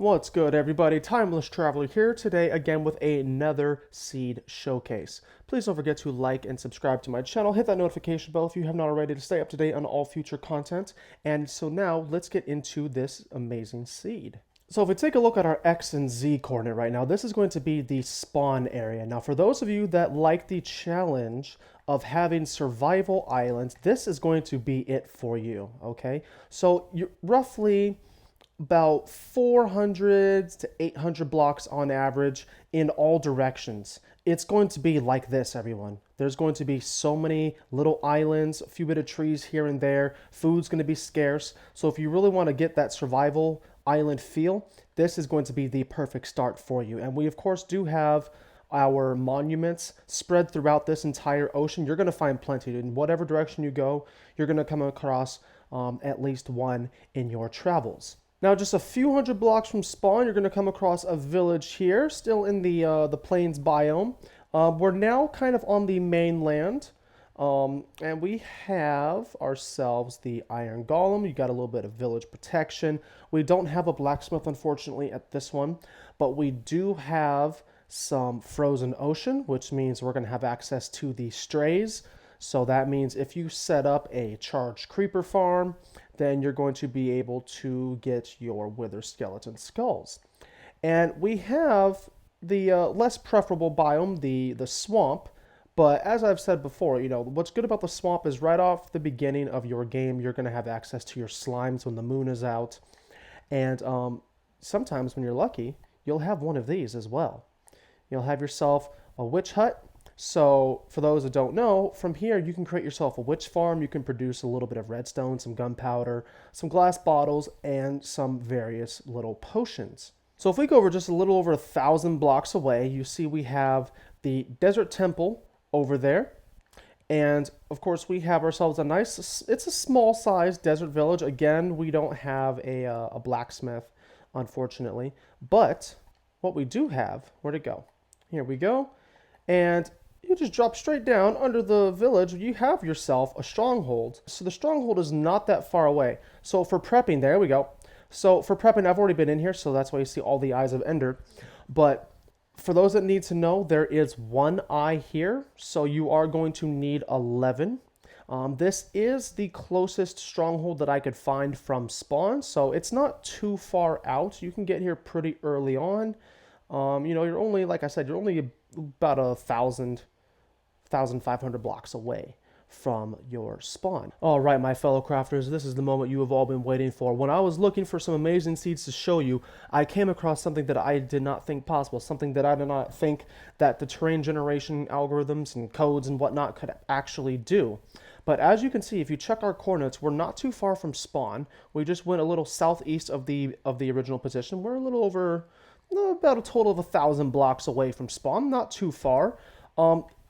What's good, everybody? Timeless Traveler here today again with another seed showcase. Please don't forget to like and subscribe to my channel. Hit that notification bell if you have not already to stay up to date on all future content. And so now let's get into this amazing seed. So if we take a look at our X and Z coordinate right now, this is going to be the spawn area. Now for those of you that like the challenge of having survival islands, this is going to be it for you, okay? So you're roughly about 400 to 800 blocks on average in all directions. It's going to be like this, everyone. There's going to be so many little islands, a few bit of trees here and there. Food's going to be scarce. So if you really want to get that survival island feel, this is going to be the perfect start for you. And we, of course, do have our monuments spread throughout this entire ocean. You're going to find plenty. In whatever direction you go, you're going to come across at least one in your travels. Now, just a few hundred blocks from spawn, you're going to come across a village here, still in the Plains biome. We're now kind of on the mainland, and we have ourselves the Iron Golem. You got a little bit of village protection. We don't have a blacksmith, unfortunately, at this one, but we do have some frozen ocean, which means we're going to have access to the strays. So that means if you set up a charged creeper farm, then you're going to be able to get your wither skeleton skulls. And we have the less preferable biome, the swamp. But as I've said before, what's good about the swamp is right off the beginning of your game, you're going to have access to your slimes when the moon is out. And sometimes when you're lucky, you'll have one of these as well. You'll have yourself a witch hut. So for those that don't know, from here you can create yourself a witch farm. You can produce a little bit of redstone, some gunpowder, some glass bottles, and some various little potions. So if we go over just a little over 1,000 blocks away, you see we have the desert temple over there. And of course we have ourselves a nice, it's a small sized desert village. Again, we don't have a blacksmith, unfortunately. But what we do have, where'd it go? Here we go. And you just drop straight down under the village, you have yourself a stronghold. So the stronghold is not that far away. So for prepping, there we go. So for prepping, I've already been in here, so that's why you see all the eyes of Ender. But for those that need to know, there is one eye here, so you are going to need 11. This is the closest stronghold that I could find from spawn, so it's not too far out. You can get here pretty early on. You're only, like I said, you're only about 1,500 blocks away from your spawn. All right, my fellow crafters, this is the moment you have all been waiting for. When I was looking for some amazing seeds to show you, I came across something that I did not think possible, something that I did not think that the terrain generation algorithms and codes and whatnot could actually do. But as you can see, if you check our coordinates, we're not too far from spawn. We just went a little southeast of the original position. We're a little over, about a total of 1,000 blocks away from spawn, not too far.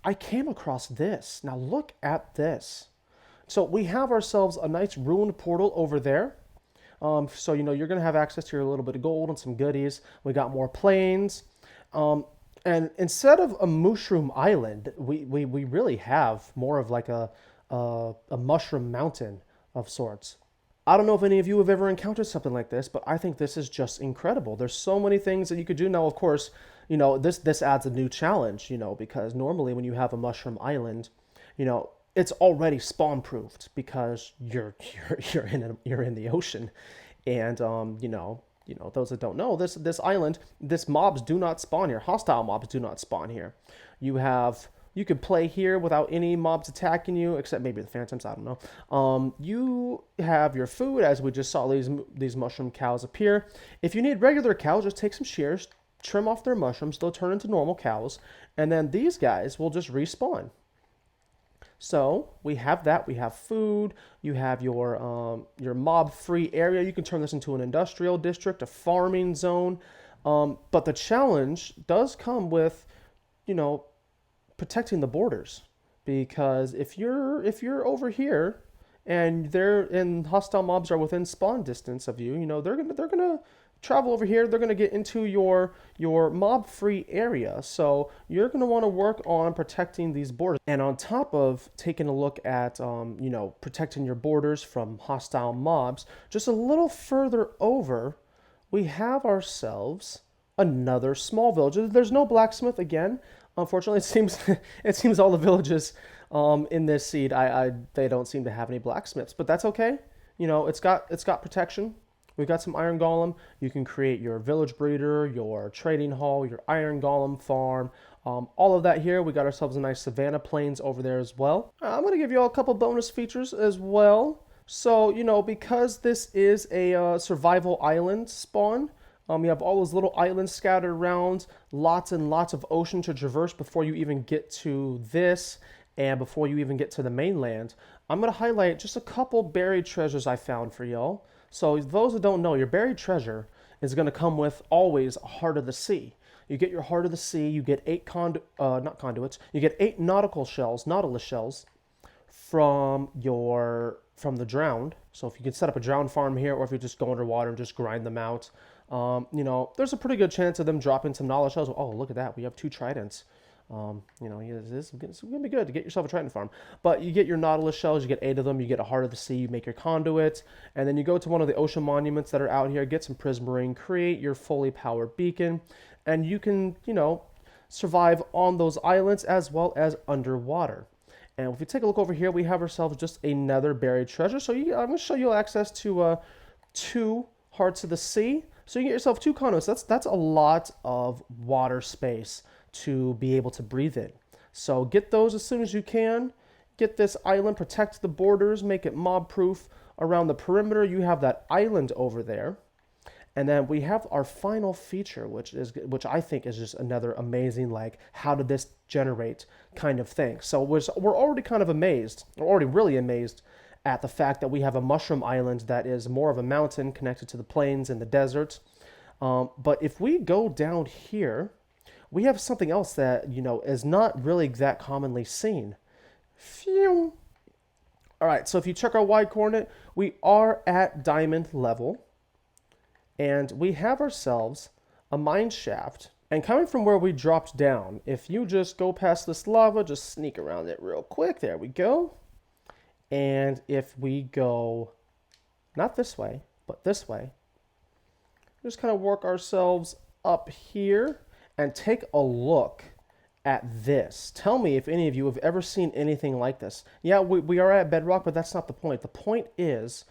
I came across this. Now look at this. So we have ourselves a nice ruined portal over there. So you're going to have access to your little bit of gold and some goodies. We got more plains. And instead of a mushroom island, we really have more of like a mushroom mountain of sorts. I don't know if any of you have ever encountered something like this, but I think this is just incredible. There's so many things that you could do. Now, of course, this adds a new challenge, because normally when you have a mushroom island, it's already spawn proofed because you're in the ocean. And those that don't know, this island, this mobs do not spawn here. Hostile mobs do not spawn here. You could play here without any mobs attacking you, except maybe the phantoms, I don't know. You have your food, as we just saw these mushroom cows appear. If you need regular cows, just take some shears, trim off their mushrooms, they'll turn into normal cows, and then these guys will just respawn. So we have that, we have food, you have your mob-free area. You can turn this into an industrial district, a farming zone, but the challenge does come with, protecting the borders, because if you're over here and hostile mobs are within spawn distance of you, they're gonna travel over here. They're gonna get into your mob-free area. So you're gonna want to work on protecting these borders. And on top of taking a look at protecting your borders from hostile mobs, just a little further over, we have ourselves another small village. There's no blacksmith again. Unfortunately, it seems it seems all the villages in this seed, they don't seem to have any blacksmiths, but that's okay. You know, it's got protection. We've got some iron golem. You can create your village breeder, your trading hall, your iron golem farm, all of that here. We got ourselves a nice savanna plains over there as well. I'm going to give you all a couple bonus features as well. So, you know, because this is a survival island spawn, you have all those little islands scattered around, lots and lots of ocean to traverse before you even get to this and before you even get to the mainland. I'm going to highlight just a couple buried treasures I found for y'all. So those that don't know, your buried treasure is going to come with always a heart of the sea. You get your heart of the sea, you get not conduits, you get 8 nautical shells, nautilus shells from the drowned. So if you can set up a drowned farm here, or if you just go underwater and just grind them out, you know, there's a pretty good chance of them dropping some nautilus shells. Oh, look at that, we have 2 tridents. You know, it's going to be good to get yourself a trident farm. But you get your nautilus shells, you get 8 of them, you get a heart of the sea, you make your conduit, and then you go to one of the ocean monuments that are out here, get some prismarine, create your fully powered beacon, and you can, you know, survive on those islands as well as underwater. And if we take a look over here, we have ourselves just another buried treasure. So I'm going to show you access to 2 hearts of the sea. So you get yourself 2 conduits. That's a lot of water space to be able to breathe in. So get those as soon as you can. Get this island, protect the borders, make it mob proof around the perimeter. You have that island over there. And then we have our final feature, which I think is just another amazing, like, how did this generate kind of thing. So we're already kind of amazed, we're already really amazed at the fact that we have a mushroom island that is more of a mountain connected to the plains and the desert. But if we go down here, we have something else that, you know, is not really that commonly seen. Phew. All right, so if you check our Y coordinate, we are at diamond level. And we have ourselves a mine shaft. And coming from where we dropped down, if you just go past this lava, just sneak around it real quick. There we go. And if we go, not this way, but this way, just kind of work ourselves up here and take a look at this. Tell me if any of you have ever seen anything like this. Yeah, we are at bedrock, but that's not the point. The point is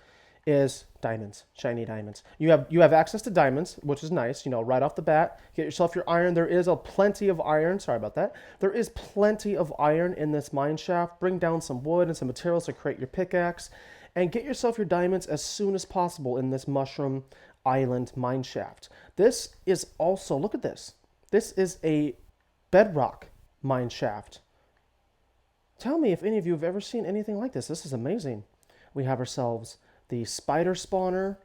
diamonds, shiny diamonds. You have access to diamonds, which is nice, you know, right off the bat. Get yourself your iron. There is plenty of iron. Sorry about that. There is plenty of iron in this mine shaft. Bring down some wood and some materials to create your pickaxe, and get yourself your diamonds as soon as possible in this mushroom island mine shaft. This is also, look at this. This is a bedrock mine shaft. Tell me if any of you have ever seen anything like this. This is amazing. We have ourselves the spider spawner,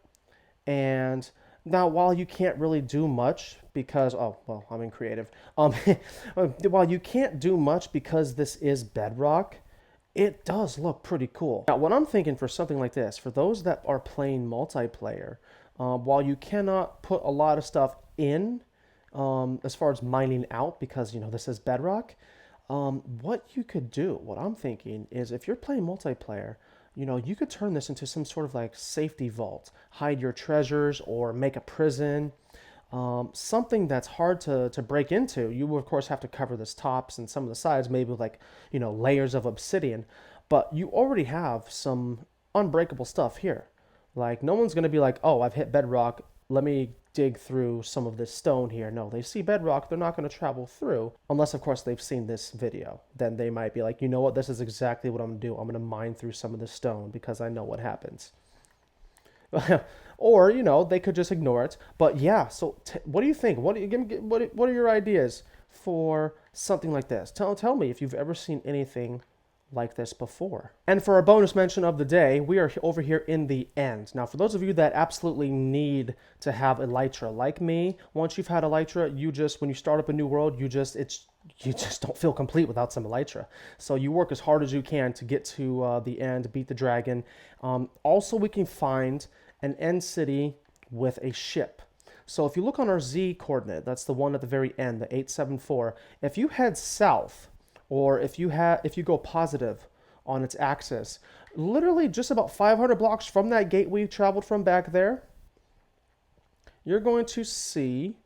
and now while you can't really do much because, oh, well, I'm in creative. While you can't do much because this is bedrock, it does look pretty cool. Now, what I'm thinking for something like this, for those that are playing multiplayer, while you cannot put a lot of stuff in, as far as mining out, because, you know, this is bedrock, what you could do, what I'm thinking is, if you're playing multiplayer, you know, you could turn this into some sort of like safety vault, hide your treasures, or make a prison, something that's hard to break into. You will, of course, have to cover the tops and some of the sides, maybe with, like, you know, layers of obsidian, but you already have some unbreakable stuff here. Like, no one's going to be like, oh, I've hit bedrock, let me dig through some of this stone here. No, they see bedrock, they're not going to travel through, unless, of course, they've seen this video. Then they might be like, you know what, this is exactly what I'm going to do. I'm going to mine through some of the stone because I know what happens. Or, you know, they could just ignore it. But yeah, so what do you think? What are your ideas for something like this? Tell me if you've ever seen anything like this before. And for our bonus mention of the day, we are over here in the end. Now, for those of you that absolutely need to have Elytra, like me, once you've had Elytra, you just, when you start up a new world, you just don't feel complete without some Elytra. So you work as hard as you can to get to the end, beat the dragon. Also, we can find an end city with a ship. So if you look on our Z coordinate, that's the one at the very end, the 874. If you head south, or if you go positive on its axis, literally just about 500 blocks from that gate we traveled from back there, you're going to see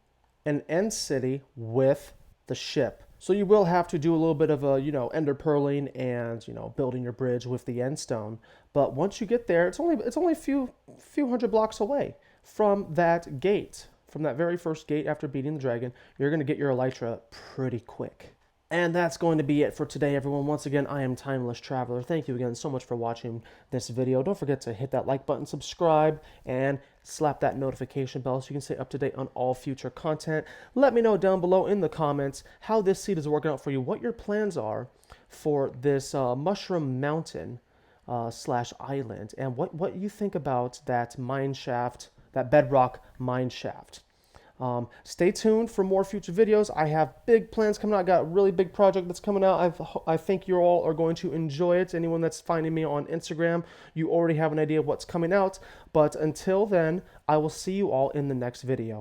an end city with the ship. So you will have to do a little bit of a, ender pearling and, building your bridge with the end stone. But once you get there, it's only a few hundred blocks away from that gate, from that very first gate after beating the dragon. You're going to get your Elytra pretty quick. And that's going to be it for today, everyone. Once again, I am Timeless Traveler. Thank you again so much for watching this video. Don't forget to hit that like button, subscribe, and slap that notification bell so you can stay up to date on all future content. Let me know down below in the comments how this seed is working out for you, what your plans are for this Mushroom Mountain slash island, and what you think about that mine shaft, that Bedrock Mineshaft. Stay tuned for more future videos. I have big plans coming out. I got a really big project that's coming out. I think you all are going to enjoy it. Anyone that's finding me on Instagram, you already have an idea of what's coming out. But until then, I will see you all in the next video.